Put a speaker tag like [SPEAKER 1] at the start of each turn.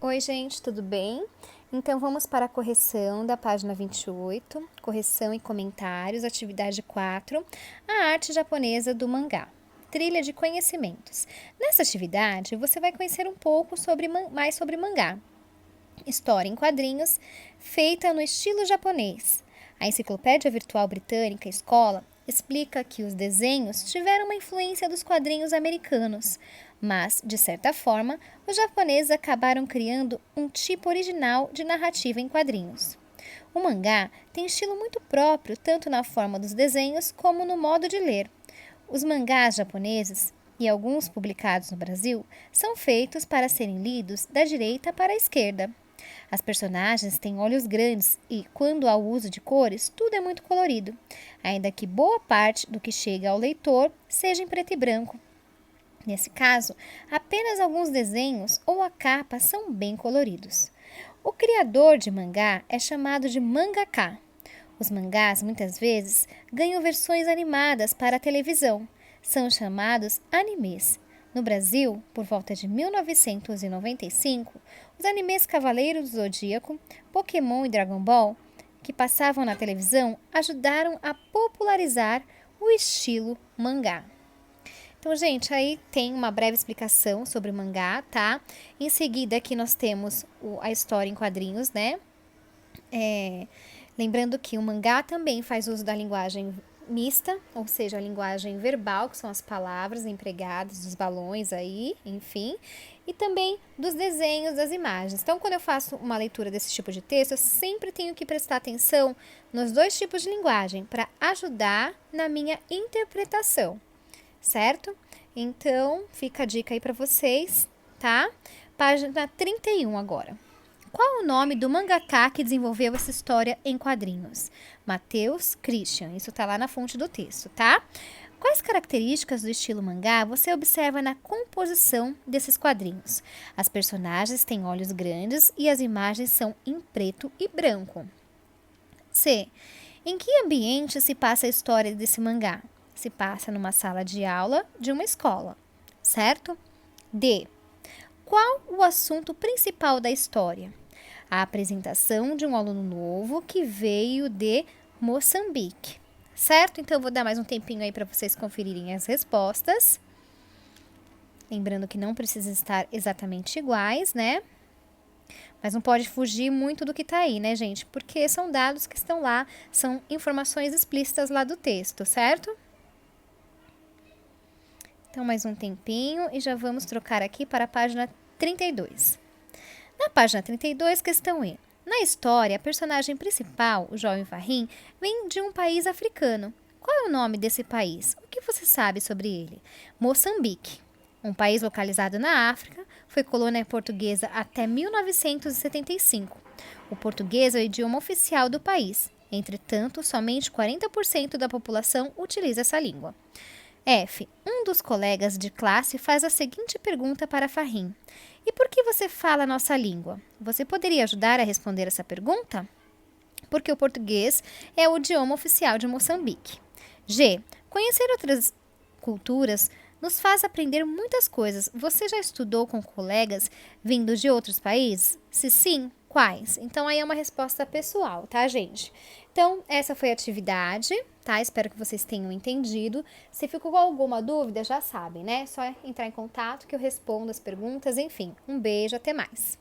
[SPEAKER 1] Oi, gente, tudo bem? Então, vamos para a correção da página 28, correção e comentários, atividade 4, a arte japonesa do mangá, trilha de conhecimentos. Nessa atividade, você vai conhecer um pouco mais sobre mangá, história em quadrinhos, feita no estilo japonês. A Enciclopédia Virtual Britânica Escola explica que os desenhos tiveram uma influência dos quadrinhos americanos, mas, de certa forma, os japoneses acabaram criando um tipo original de narrativa em quadrinhos. O mangá tem estilo muito próprio tanto na forma dos desenhos como no modo de ler. Os mangás japoneses, e alguns publicados no Brasil, são feitos para serem lidos da direita para a esquerda. As personagens têm olhos grandes e, quando há o uso de cores, tudo é muito colorido, ainda que boa parte do que chega ao leitor seja em preto e branco. Nesse caso, apenas alguns desenhos ou a capa são bem coloridos. O criador de mangá é chamado de mangaka. Os mangás, muitas vezes, ganham versões animadas para a televisão. São chamados animes. No Brasil, por volta de 1995, os animes Cavaleiros do Zodíaco, Pokémon e Dragon Ball, que passavam na televisão, ajudaram a popularizar o estilo mangá. Então, gente, aí tem uma breve explicação sobre o mangá, tá? Em seguida, aqui nós temos a história em quadrinhos, né? Lembrando que o mangá também faz uso da linguagem mista, ou seja, a linguagem verbal, que são as palavras empregadas, dos balões aí, enfim, e também dos desenhos, das imagens. Então, quando eu faço uma leitura desse tipo de texto, eu sempre tenho que prestar atenção nos dois tipos de linguagem para ajudar na minha interpretação, certo? Então, fica a dica aí para vocês, tá? Página 31 agora. Qual o nome do mangaka que desenvolveu essa história em quadrinhos? Matheus Christian, isso tá lá na fonte do texto, tá? Quais características do estilo mangá você observa na composição desses quadrinhos? As personagens têm olhos grandes e as imagens são em preto e branco. C. Em que ambiente se passa a história desse mangá? Se passa numa sala de aula de uma escola, certo? D. Qual o assunto principal da história? A apresentação de um aluno novo que veio de Moçambique, certo? Então, eu vou dar mais um tempinho aí para vocês conferirem as respostas. Lembrando que não precisa estar exatamente iguais, né? Mas não pode fugir muito do que tá aí, né, gente? Porque são dados que estão lá, são informações explícitas lá do texto, certo? Então, mais um tempinho e já vamos trocar aqui para a página 32. Na página 32, questão E. Na história, a personagem principal, o jovem Fahim, vem de um país africano. Qual é o nome desse país? O que você sabe sobre ele? Moçambique. Um país localizado na África, foi colônia portuguesa até 1975. O português é o idioma oficial do país. Entretanto, somente 40% da população utiliza essa língua. F. Um dos colegas de classe faz a seguinte pergunta para Fahim. E por que você fala a nossa língua? Você poderia ajudar a responder essa pergunta? Porque o português é o idioma oficial de Moçambique. G. Conhecer outras culturas nos faz aprender muitas coisas. Você já estudou com colegas vindos de outros países? Se sim, quais? Então, aí é uma resposta pessoal, tá, gente? Então, essa foi a atividade, tá? Espero que vocês tenham entendido. Se ficou com alguma dúvida, já sabem, né? Só entrar em contato que eu respondo as perguntas. Enfim, um beijo, até mais.